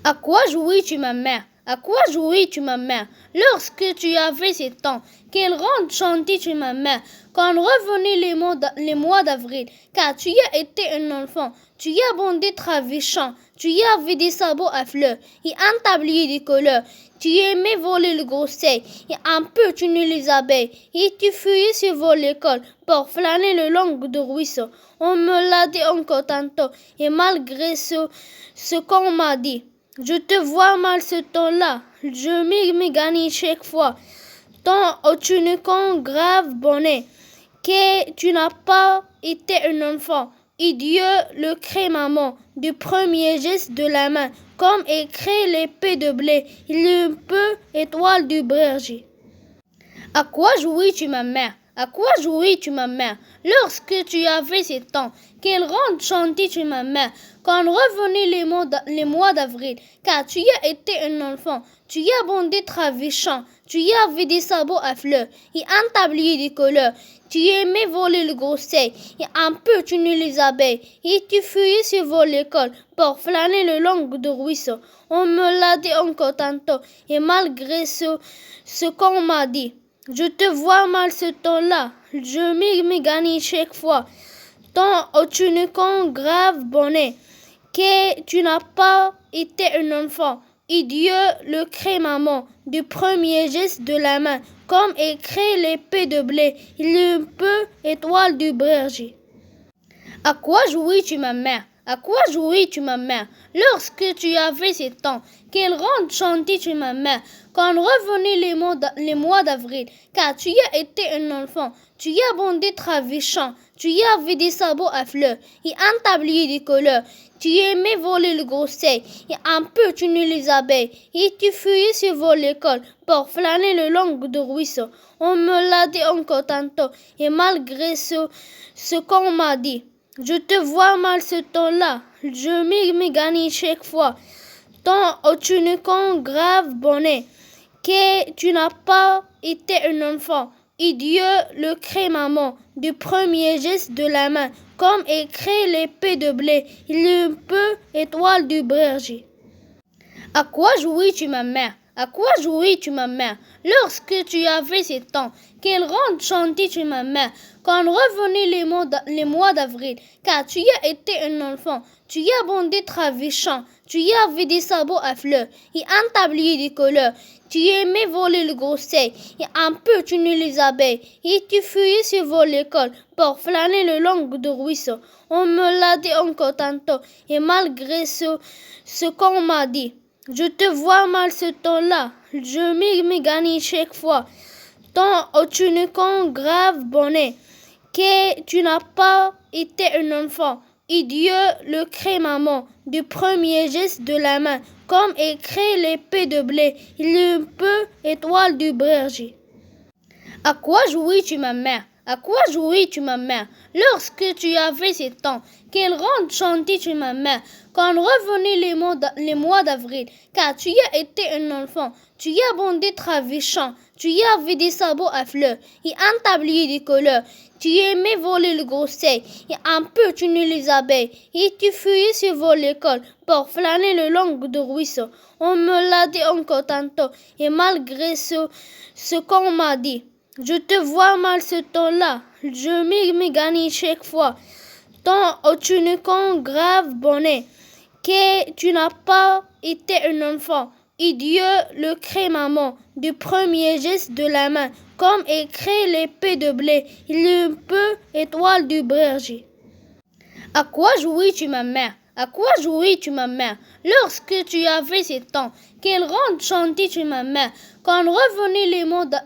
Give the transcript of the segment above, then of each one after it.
À quoi jouis-tu, ma mère? À quoi jouis-tu, ma mère? Lorsque tu avais 7 ans, quel rang chantais-tu, ma mère? Quand revenaient les mois d'avril, car tu y as été un enfant, tu y as bondé travichant, tu y avais des sabots à fleurs et un tablier de couleurs. Tu aimais voler le gros sel, et un peu tu ne les abeilles, et tu fuyais sur l'école pour flâner le long de ruisseau. On me l'a dit encore tantôt, et malgré ce qu'on m'a dit, je te vois mal ce temps-là, je m'y gagne chaque fois. Tant tu ne qu'un grave bonnet, que tu n'as pas été un enfant. Et Dieu le crée maman, du premier geste de la main, comme il crée l'épée de blé, il est un peu étoile du berger. À quoi jouis-tu, ma mère? À quoi jouis-tu, ma mère? Lorsque tu avais 7 ans, quel rang chantais-tu, ma mère? Quand revenaient les mois d'avril, car tu y as été un enfant, tu y as bondé travichant, tu y avais des sabots à fleurs et un tablier de couleurs. Tu aimais voler le gros sel, et un peu tu ne les abeilles, et tu fuyais sur l'école pour flâner le long de ruisseau. On me l'a dit encore tantôt, et malgré ce qu'on m'a dit, je te vois mal ce temps-là, je m'y gagne chaque fois. Tant tu ne qu'un grave bonnet, que tu n'as pas été un enfant. Et Dieu le crée maman, du premier geste de la main, comme il crée l'épée de blé, il est un peu étoile du berger. À quoi jouis-tu, ma mère? À quoi jouis-tu, ma mère? Lorsque tu avais 7 ans, quel rang chantais-tu, ma mère? Quand revenaient les mois d'avril, car tu y as été un enfant, tu y as bondé travichant, tu y avais des sabots à fleurs et un tablier de couleurs. Tu aimais voler le gros sel, et un peu tu ne les abeilles, et tu fuyais sur l'école pour flâner le long de ruisseau. On me l'a dit encore tantôt, et malgré ce qu'on m'a dit, je te vois mal ce temps-là, je m'y gagne chaque fois. Tant tu ne qu'un grave bonnet, que tu n'as pas été un enfant. Et Dieu le crée maman, du premier geste de la main, comme il crée l'épée de blé, il est un peu étoile du berger. À quoi jouis-tu, ma mère? À quoi jouis-tu, ma mère? Lorsque tu avais 7 ans, quel rang chantais-tu, ma mère? Quand revenaient les mois d'avril, car tu y as été un enfant, tu y as bondé travichant, tu y avais des sabots à fleurs et un tablier de couleurs. Tu aimais voler le gros sel, et un peu tu ne les abeilles, et tu fuyais sur l'école pour flâner le long de ruisseau. On me l'a dit encore tantôt, et malgré ce qu'on m'a dit, je te vois mal ce temps-là, je m'y gagne chaque fois. Tant tu ne qu'un grave bonnet, que tu n'as pas été un enfant. Et Dieu le crée maman, du premier geste de la main, comme il crée l'épée de blé, il est un peu étoile du berger. À quoi jouis-tu, ma mère? À quoi jouis-tu, ma mère? Lorsque tu avais 7 ans, quel rang chantais-tu, ma mère? Quand revenaient les mois d'avril, car tu y as été un enfant, tu y as bondé travichant, tu y avais des sabots à fleurs et un tablier de couleurs. Tu aimais voler le gros sel, et un peu tu ne les abeilles, et tu fuyais sur l'école pour flâner le long de ruisseau. On me l'a dit encore tantôt, et malgré ce qu'on m'a dit, je te vois mal ce temps-là, je m'y gagne chaque fois. Tant tu ne qu'un grave bonnet, que tu n'as pas été un enfant. Et Dieu le crée maman, du premier geste de la main, « Comme il crée l'épée de blé, il est un peu étoile du berger. À quoi jouis-tu, ma mère? À quoi jouis-tu, ma mère? Lorsque tu avais 7 ans, quel rang chantais-tu, ma mère? Quand revenaient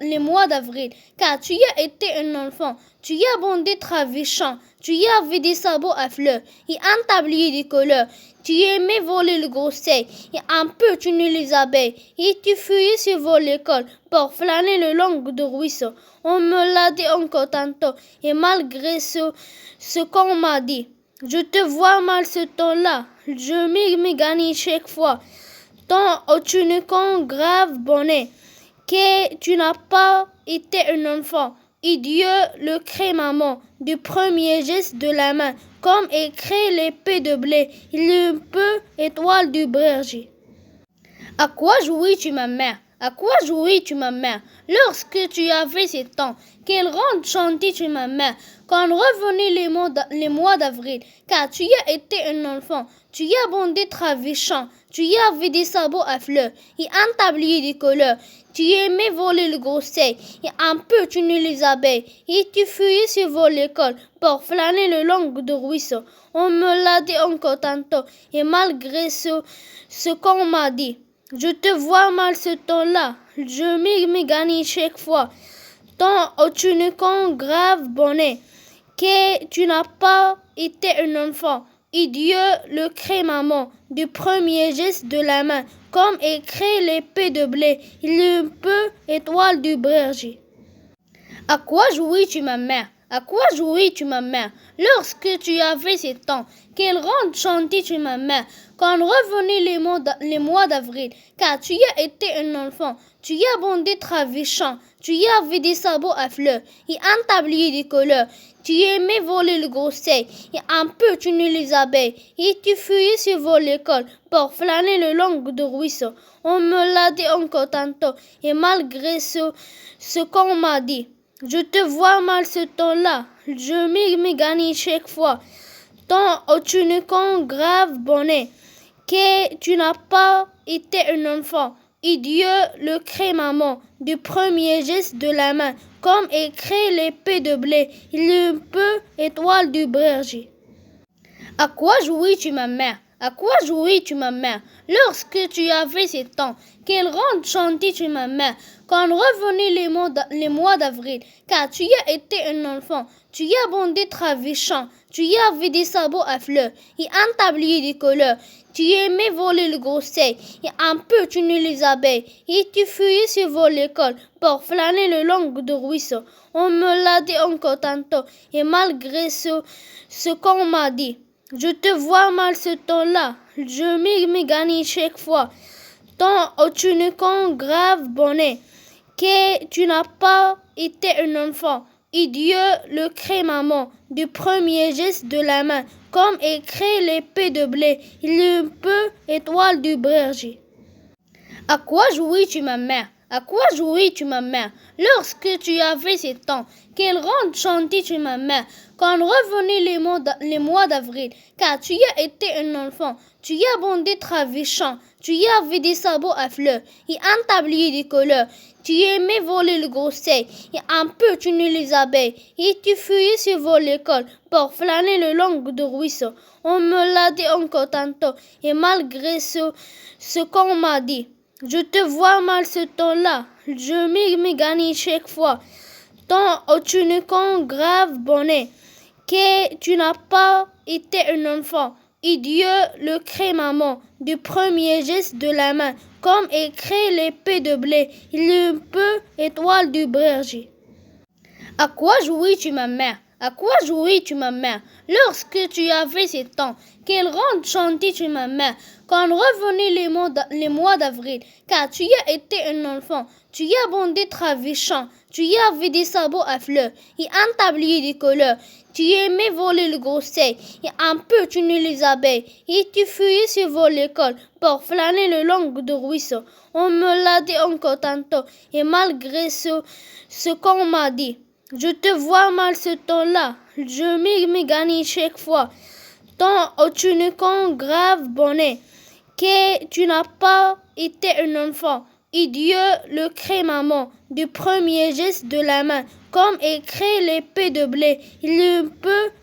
les mois d'avril, car tu y as été un enfant, tu y as bondé travichant, tu y avais des sabots à fleurs et un tablier de couleurs. Tu aimais voler le gros sel, et un peu tu ne les abeilles, et tu fuyais sur l'école pour flâner le long de ruisseau. On me l'a dit encore tantôt, et malgré ce qu'on m'a dit, je te vois mal ce temps-là, je m'y gagne chaque fois. Tant tu ne qu'un grave bonnet, que tu n'as pas été un enfant. Et Dieu le crée maman, du premier geste de la main, comme il crée l'épée de blé, il est un peu étoile du berger. À quoi jouis-tu, ma mère? À quoi jouis-tu, ma mère? Lorsque tu avais 7 ans, quel rang chantais-tu, ma mère? Quand revenaient les mois d'avril, car tu y as été un enfant, tu y as bondé travichant, tu y avais des sabots à fleurs et un tablier de couleurs. Tu aimais voler le gros sel et un peu tuer les abeilles et tu fuyais sur l'école pour flâner le long de ruisseau. On me l'a dit encore tantôt et malgré ce qu'on m'a dit, je te vois mal ce temps-là, je m'y gagne chaque fois. Tant tu ne qu'un grave bonnet, que tu n'as pas été un enfant. Et Dieu le crée maman, du premier geste de la main, comme il crée l'épée de blé, il le peut étoile du berger. À quoi jouis-tu, ma mère? À quoi jouis-tu, ma mère? Lorsque tu avais 7 ans, quel rang chantais-tu, ma mère? Quand revenaient les mois d'avril, car tu y as été un enfant, tu y as bondé travichant, tu y avais des sabots à fleurs et un tablier de couleurs. Tu aimais voler le gros sel et un peu tuer les abeilles et tu fuyais sur l'école pour flâner le long de ruisseau. On me l'a dit encore tantôt et malgré ce qu'on m'a dit, je te vois mal ce temps-là, je m'y gagne chaque fois. Tant tu ne qu'un grave bonnet, que tu n'as pas été un enfant. Et Dieu le crée maman, du premier geste de la main, comme il crée l'épée de blé, il le peut étoile du berger. À quoi jouis-tu, ma mère? À quoi jouis-tu, ma mère? Lorsque tu avais 7 ans, quel rang chantais-tu, ma mère? Quand revenaient les mois d'avril, car tu y as été un enfant, tu y as bondé travichant, tu y avais des sabots à fleurs et un tablier de couleurs. Tu aimais voler le gros sel et un peu tuer les abeilles et tu fuyais sur l'école pour flâner le long de ruisseau. On me l'a dit encore tantôt et malgré ce qu'on m'a dit, je te vois mal ce temps-là, je m'y gagne chaque fois. Tant tu ne qu'un grave bonnet, que tu n'as pas été un enfant. Et Dieu le crée maman, du premier geste de la main, comme il crée l'épée de blé, il le peut étoile du berger. À quoi jouis-tu, ma mère? À quoi jouis-tu, ma mère? Lorsque tu avais 7 ans, quel rang chantais-tu, ma mère? Quand revenaient les mois d'avril, car tu y as été un enfant, tu y as bondé travichant, tu y avais des sabots à fleurs et un tablier de couleurs. Tu aimais voler le gros sel et un peu tuer les abeilles et tu fuyais sur l'école pour flâner le long de ruisseau. On me l'a dit encore tantôt et malgré ce qu'on m'a dit, je te vois mal ce temps-là, je m'y gagne chaque fois. Tant tu ne qu'un grave bonnet, que tu n'as pas été un enfant. Et Dieu le crée maman, du premier geste de la main, comme il crée l'épée de blé, il le peut étoile du berger. À quoi jouis-tu, ma mère? À quoi jouis-tu, ma mère? Lorsque tu avais 7 ans, quel rang chantais-tu, ma mère? Quand revenaient les mois d'avril, car tu y as été un enfant, tu y as bondé travichant, tu y avais des sabots à fleurs et un tablier de couleurs. Tu aimais voler le gros sel et un peu tuer les abeilles et tu fuyais sur l'école pour flâner le long de ruisseau. On me l'a dit encore tantôt et malgré ce qu'on m'a dit, je te vois mal ce temps-là, je m'y gagne chaque fois. Tant tu ne qu'un grave bonnet, que tu n'as pas été un enfant. Et Dieu le crée maman, du premier geste de la main, comme il crée l'épée de blé, il le peut